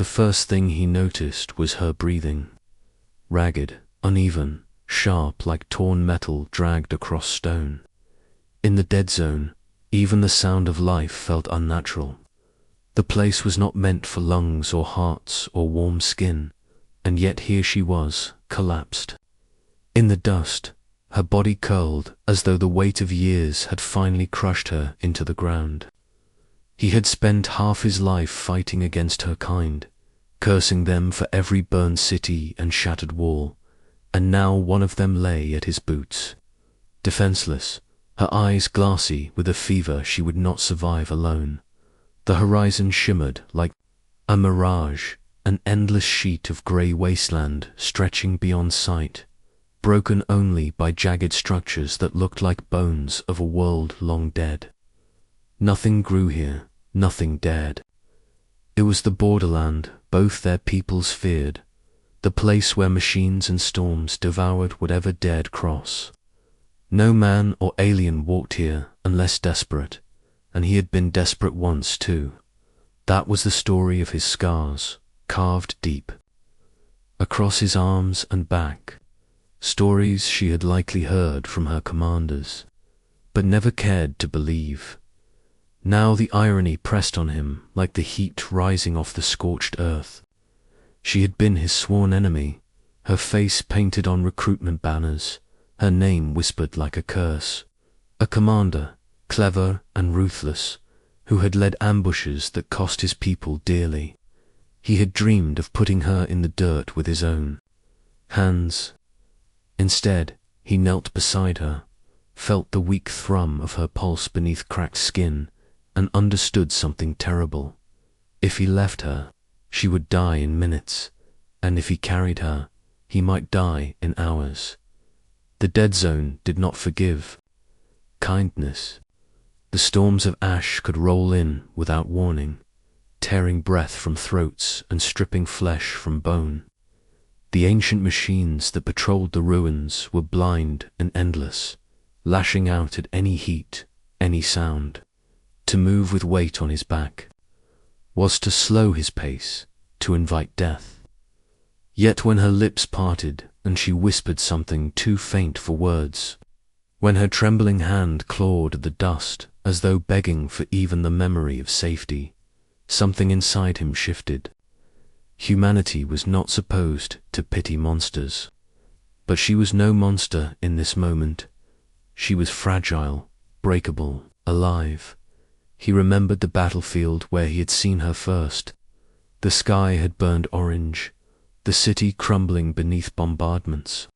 first thing he noticed was her breathing. Ragged, uneven, sharp like torn metal dragged across stone. In the dead zone, even the sound of life felt unnatural. The place was not meant for lungs or hearts or warm skin, and yet here she was, collapsed. In the dust, her body curled as though the weight of years had finally crushed her into the ground. He had spent half his life fighting against her kind, cursing them for every burned city and shattered wall, and now one of them lay at his boots. Defenseless, her eyes glassy with a fever she would not survive alone. The horizon shimmered like a mirage, an endless sheet of grey wasteland stretching beyond sight, broken only by jagged structures that looked like bones of a world long dead. Nothing grew here, nothing dared. It was the borderland both their peoples feared, the place where machines and storms devoured whatever dared cross. No man or alien walked here unless desperate, and he had been desperate once too. That was the story of his scars, carved deep. Across his arms and back, stories she had likely heard from her commanders, but never cared to believe. Now the irony pressed on him like the heat rising off the scorched earth. She had been his sworn enemy, her face painted on recruitment banners, her name whispered like a curse. A commander, clever and ruthless, who had led ambushes that cost his people dearly. He had dreamed of putting her in the dirt with his own hands. Instead, he knelt beside her, felt the weak thrum of her pulse beneath cracked skin, and understood something terrible. If he left her, she would die in minutes, and if he carried her, he might die in hours. The dead zone did not forgive kindness. The storms of ash could roll in without warning, tearing breath from throats and stripping flesh from bone. The ancient machines that patrolled the ruins were blind and endless, lashing out at any heat, any sound. To move with weight on his back was to slow his pace, to invite death. Yet when her lips parted and she whispered something too faint for words, when her trembling hand clawed at the dust as though begging for even the memory of safety, something inside him shifted. Humanity was not supposed to pity monsters, but she was no monster in this moment. She was fragile, breakable, alive. He remembered the battlefield where he had seen her first. The sky had burned orange, the city crumbling beneath bombardments,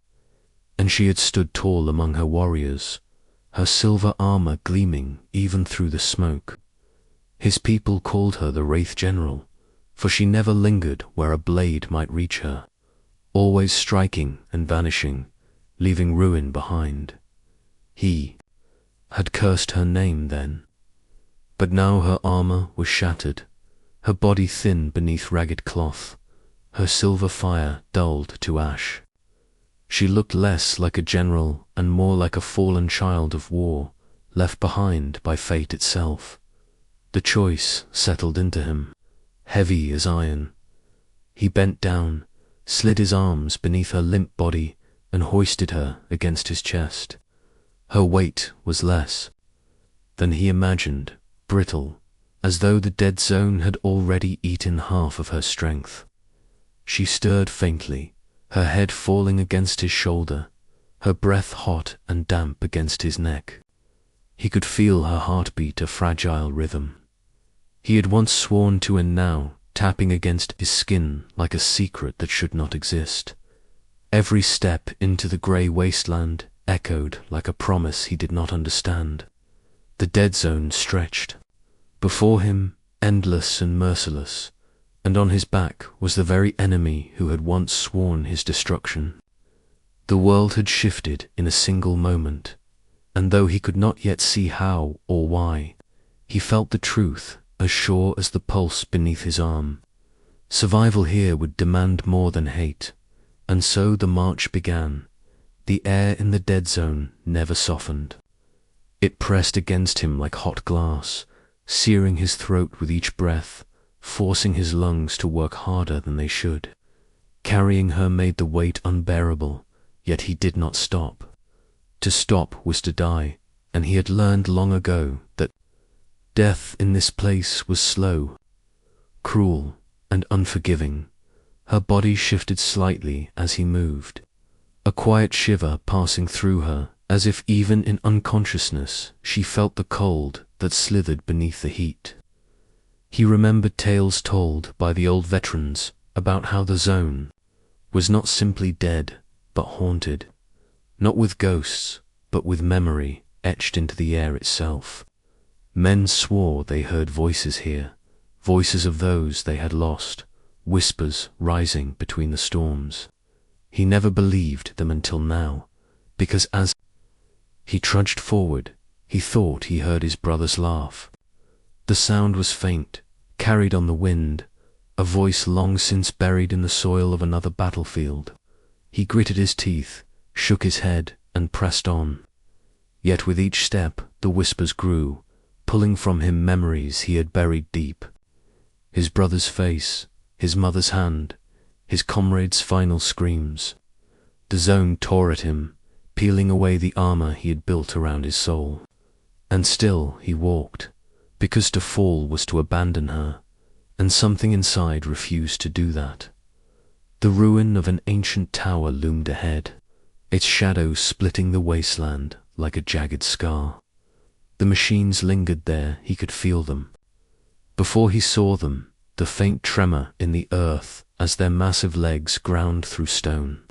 and she had stood tall among her warriors, her silver armor gleaming even through the smoke. His people called her the Wraith General, for she never lingered where a blade might reach her, always striking and vanishing, leaving ruin behind. He had cursed her name then. But now her armor was shattered, her body thin beneath ragged cloth, her silver fire dulled to ash. She looked less like a general and more like a fallen child of war, left behind by fate itself. The choice settled into him, heavy as iron. He bent down, slid his arms beneath her limp body, and hoisted her against his chest. Her weight was less than he imagined, brittle, as though the dead zone had already eaten half of her strength. She stirred faintly, her head falling against his shoulder, her breath hot and damp against his neck. He could feel her heartbeat a fragile rhythm. He had once sworn to, and now, tapping against his skin like a secret that should not exist. Every step into the grey wasteland echoed like a promise he did not understand. The dead zone stretched before him, endless and merciless, and on his back was the very enemy who had once sworn his destruction. The world had shifted in a single moment, and though he could not yet see how or why, he felt the truth as sure as the pulse beneath his arm. Survival here would demand more than hate, and so the march began. The air in the dead zone never softened. It pressed against him like hot glass, searing his throat with each breath, forcing his lungs to work harder than they should. Carrying her made the weight unbearable, yet he did not stop. To stop was to die, and he had learned long ago that death in this place was slow, cruel, and unforgiving. Her body shifted slightly as he moved, a quiet shiver passing through her, as if even in unconsciousness she felt the cold that slithered beneath the heat. He remembered tales told by the old veterans about how the zone was not simply dead, but haunted, not with ghosts, but with memory etched into the air itself. Men swore they heard voices here, voices of those they had lost, whispers rising between the storms. He never believed them until now, because as he trudged forward, he thought he heard his brother's laugh. The sound was faint, carried on the wind, a voice long since buried in the soil of another battlefield. He gritted his teeth, shook his head, and pressed on. Yet with each step the whispers grew, pulling from him memories he had buried deep. His brother's face, his mother's hand, his comrade's final screams. The zone tore at him, peeling away the armor he had built around his soul. And still he walked, because to fall was to abandon her, and something inside refused to do that. The ruin of an ancient tower loomed ahead, its shadow splitting the wasteland like a jagged scar. The machines lingered there, he could feel them. Before he saw them, the faint tremor in the earth as their massive legs ground through stone.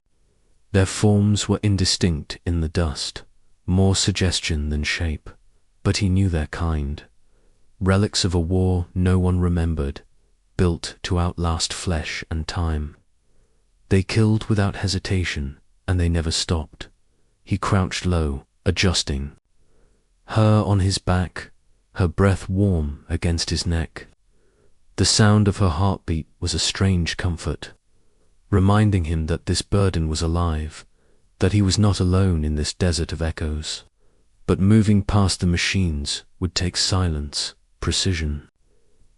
Their forms were indistinct in the dust, more suggestion than shape, but he knew their kind. Relics of a war no one remembered, built to outlast flesh and time. They killed without hesitation, and they never stopped. He crouched low, adjusting. Her on his back, her breath warm against his neck. The sound of her heartbeat was a strange comfort, reminding him that this burden was alive, that he was not alone in this desert of echoes. But moving past the machines would take silence, precision,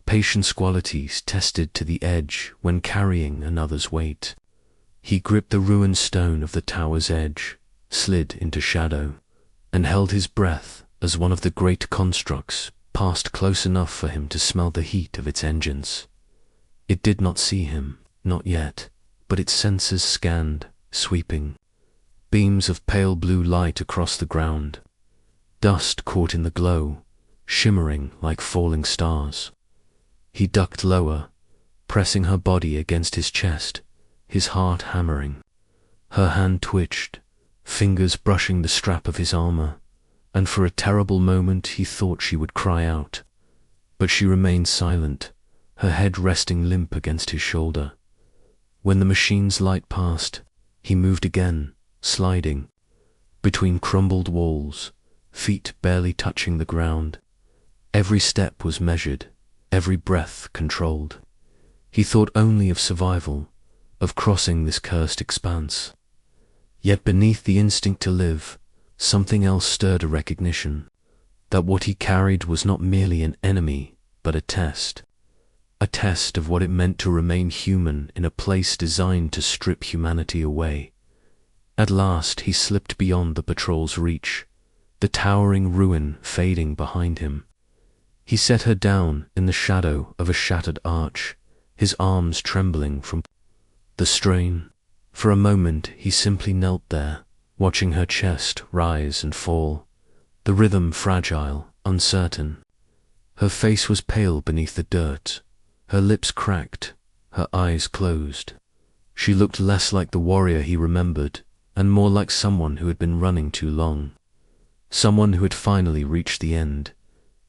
patience, qualities tested to the edge when carrying another's weight. He gripped the ruined stone of the tower's edge, slid into shadow, and held his breath as one of the great constructs passed close enough for him to smell the heat of its engines. It did not see him, not yet, but its senses scanned, sweeping. Beams of pale blue light across the ground. Dust caught in the glow, shimmering like falling stars. He ducked lower, pressing her body against his chest, his heart hammering. Her hand twitched, fingers brushing the strap of his armor, and for a terrible moment he thought she would cry out. But she remained silent, her head resting limp against his shoulder. When the machine's light passed, he moved again, sliding between crumbled walls, feet barely touching the ground. Every step was measured, every breath controlled. He thought only of survival, of crossing this cursed expanse. Yet beneath the instinct to live, something else stirred a recognition that what he carried was not merely an enemy, but a test of what it meant to remain human in a place designed to strip humanity away. At last he slipped beyond the patrol's reach, the towering ruin fading behind him. He set her down in the shadow of a shattered arch, his arms trembling from the strain. For a moment he simply knelt there, watching her chest rise and fall, the rhythm fragile, uncertain. Her face was pale beneath the dirt, her lips cracked, her eyes closed. She looked less like the warrior he remembered, and more like someone who had been running too long. Someone who had finally reached the end.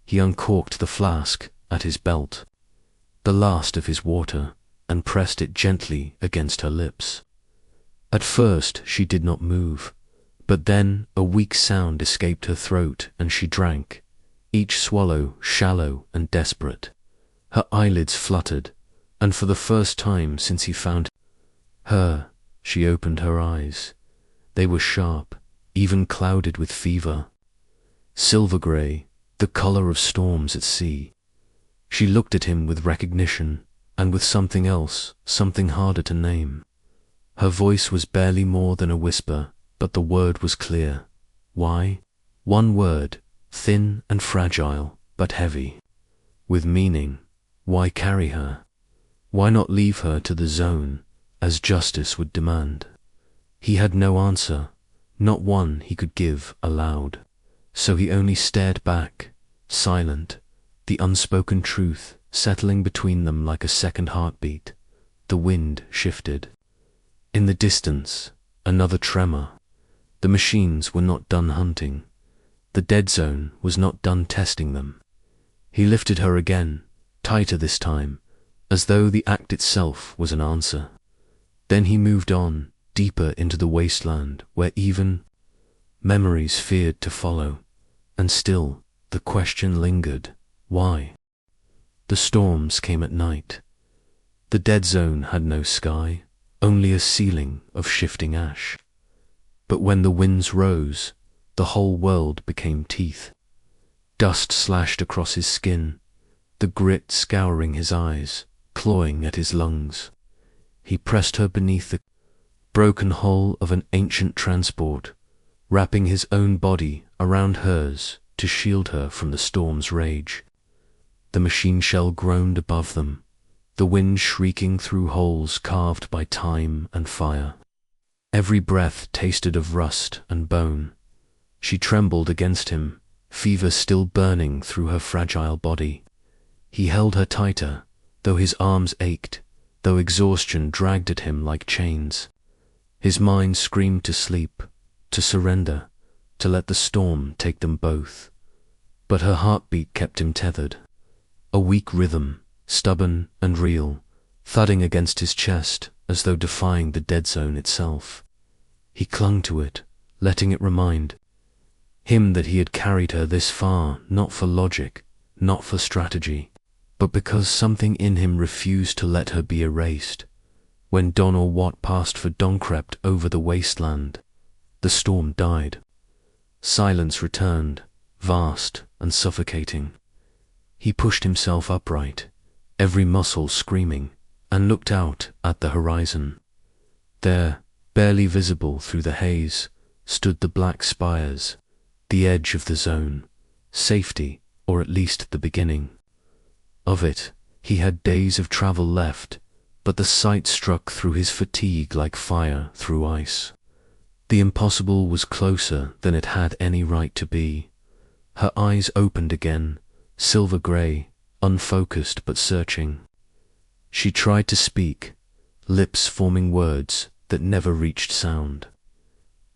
He uncorked the flask at his belt, the last of his water, and pressed it gently against her lips. At first she did not move, but then a weak sound escaped her throat and she drank, each swallow shallow and desperate. Her eyelids fluttered, and for the first time since he found her, she opened her eyes. They were sharp, even clouded with fever. Silver grey, the color of storms at sea. She looked at him with recognition, and with something else, something harder to name. Her voice was barely more than a whisper, but the word was clear. Why? One word, thin and fragile, but heavy. With meaning. Why carry her? Why not leave her to the zone, as justice would demand? He had no answer, not one he could give aloud. So he only stared back, silent, the unspoken truth settling between them like a second heartbeat. The wind shifted. In the distance, another tremor. The machines were not done hunting. The dead zone was not done testing them. He lifted her again, tighter this time, as though the act itself was an answer. Then he moved on, deeper into the wasteland, where even memories feared to follow. And still, the question lingered. Why? The storms came at night. The dead zone had no sky, only a ceiling of shifting ash. But when the winds rose, the whole world became teeth. Dust slashed across his skin, the grit scouring his eyes, clawing at his lungs. He pressed her beneath the broken hull of an ancient transport, wrapping his own body around hers to shield her from the storm's rage. The machine shell groaned above them, the wind shrieking through holes carved by time and fire. Every breath tasted of rust and bone. She trembled against him, fever still burning through her fragile body. He held her tighter, though his arms ached, though exhaustion dragged at him like chains. His mind screamed to sleep, to surrender, to let the storm take them both. But her heartbeat kept him tethered. A weak rhythm, stubborn and real, thudding against his chest as though defying the dead zone itself. He clung to it, letting it remind him that he had carried her this far, not for logic, not for strategy, but because something in him refused to let her be erased. When Don or what passed for dawn crept over the wasteland, the storm died. Silence returned, vast and suffocating. He pushed himself upright, every muscle screaming, and looked out at the horizon. There, barely visible through the haze, stood the black spires, the edge of the zone, safety, or at least the beginning. Of it, he had days of travel left, but the sight struck through his fatigue like fire through ice. The impossible was closer than it had any right to be. Her eyes opened again, silver grey, unfocused but searching. She tried to speak, lips forming words that never reached sound.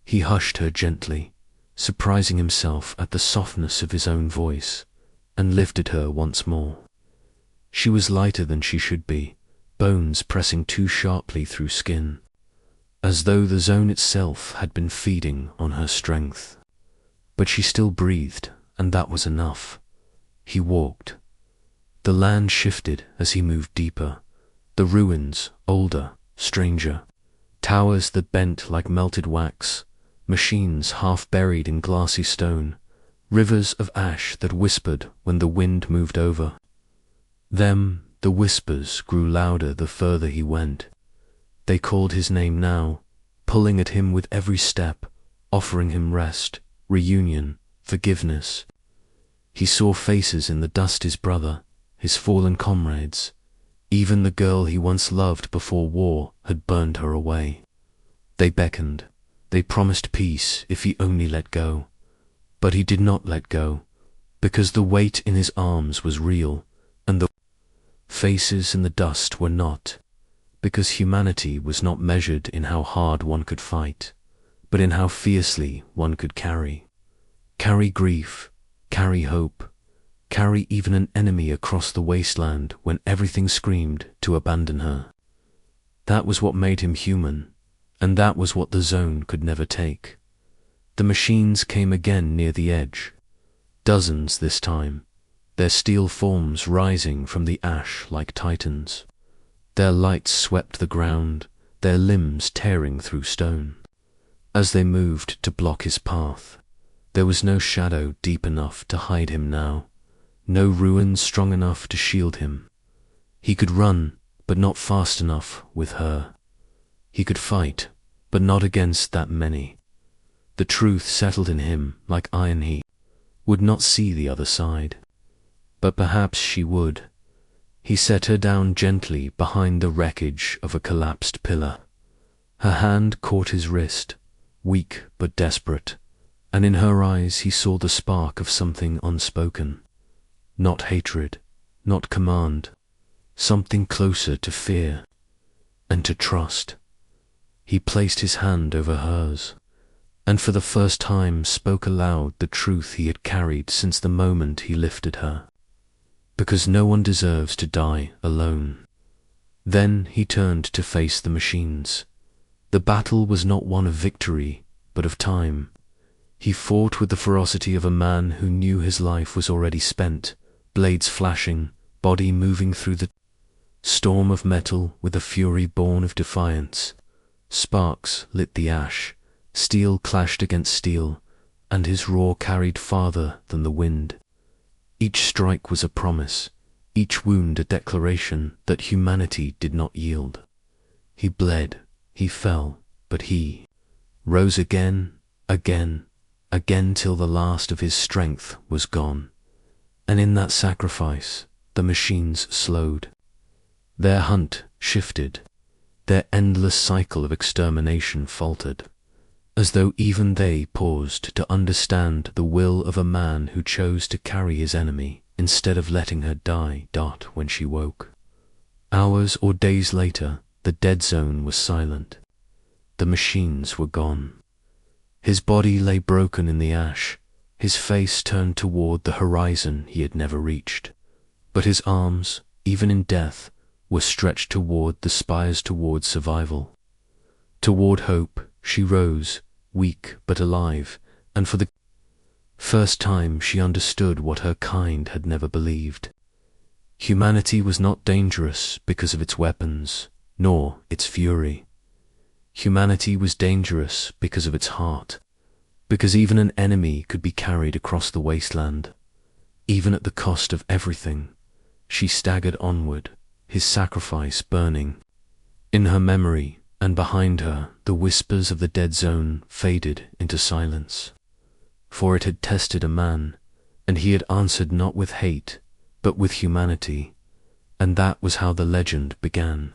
He hushed her gently, surprising himself at the softness of his own voice, and lifted her once more. She was lighter than she should be, bones pressing too sharply through skin, as though the zone itself had been feeding on her strength. But she still breathed, and that was enough. He walked. The land shifted as he moved deeper, the ruins older, stranger, towers that bent like melted wax, machines half buried in glassy stone, rivers of ash that whispered when the wind moved over. The whispers grew louder the further he went. They called his name now, pulling at him with every step, offering him rest, reunion, forgiveness. He saw faces in the dust, his brother, his fallen comrades. Even the girl he once loved before war had burned her away. They beckoned. They promised peace if he only let go. But he did not let go, because the weight in his arms was real, and the faces in the dust were not, because humanity was not measured in how hard one could fight, but in how fiercely one could carry. Carry grief, carry hope, carry even an enemy across the wasteland when everything screamed to abandon her. That was what made him human, and that was what the zone could never take. The machines came again near the edge, dozens this time, their steel forms rising from the ash like titans. Their lights swept the ground, their limbs tearing through stone. As they moved to block his path, there was no shadow deep enough to hide him now, no ruin strong enough to shield him. He could run, but not fast enough with her. He could fight, but not against that many. The truth settled in him like iron. He would not see the other side. But perhaps she would. He set her down gently behind the wreckage of a collapsed pillar. Her hand caught his wrist, weak but desperate, and in her eyes he saw the spark of something unspoken. Not hatred, not command, something closer to fear and to trust. He placed his hand over hers, and for the first time spoke aloud the truth he had carried since the moment he lifted her. Because no one deserves to die alone. Then he turned to face the machines. The battle was not one of victory, but of time. He fought with the ferocity of a man who knew his life was already spent, blades flashing, body moving through the storm of metal with a fury born of defiance. Sparks lit the ash, steel clashed against steel, and his roar carried farther than the wind. Each strike was a promise, each wound a declaration that humanity did not yield. He bled, he fell, but he rose again, again, again till the last of his strength was gone. And in that sacrifice, the machines slowed. Their hunt shifted, their endless cycle of extermination faltered, as though even they paused to understand the will of a man who chose to carry his enemy instead of letting her die. When she woke, hours or days later, the dead zone was silent. The machines were gone. His body lay broken in the ash, his face turned toward the horizon he had never reached. But his arms, even in death, were stretched toward the spires toward survival. Toward hope, she rose, weak but alive, and for the first time she understood what her kind had never believed. Humanity was not dangerous because of its weapons, nor its fury. Humanity was dangerous because of its heart, because even an enemy could be carried across the wasteland. Even at the cost of everything, she staggered onward, his sacrifice burning in her memory. And behind her, the whispers of the dead zone faded into silence. For it had tested a man, and he had answered not with hate, but with humanity, and that was how the legend began.